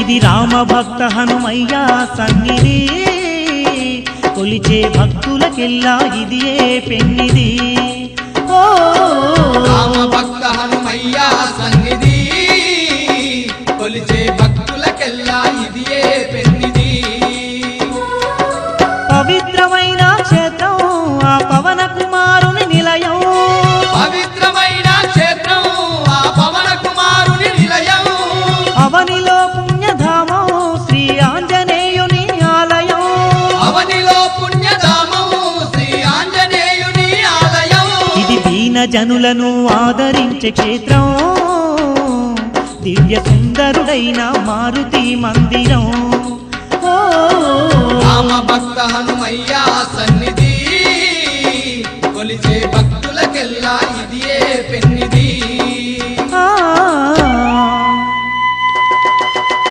ఇది రామ భక్త హనుమయ్య సన్నిధి కొలిచే భక్తులకెల్లా ఇది పెన్నిది ఓ రామ భక్త హనుమయ్య సన్నిధి కొలిచే భక్తులకెల్లా ఇది పెన్నిది పవిత్రమైన క్షేత్రం ఆ పవన కుమారుని నిలయం పవిత్రమైన క్షేత్రం ఆ పవన కుమారుని నిలయం అవనిలో పుణ్యధామం శ్రీ ఆంజనేయుని ఆలయం అవనిలో పుణ్యధామం శ్రీ ఆంజనేయుని ఆలయం ఇది దీన జనులను ఆదరించే క్షేత్రం దివ్య సుందరుడైన మారుతి మందిరం ఓ రామ భక్త హనుమయ్య సన్నిధి కొలిచే భక్తులకెల్లా ఇది పెన్నిది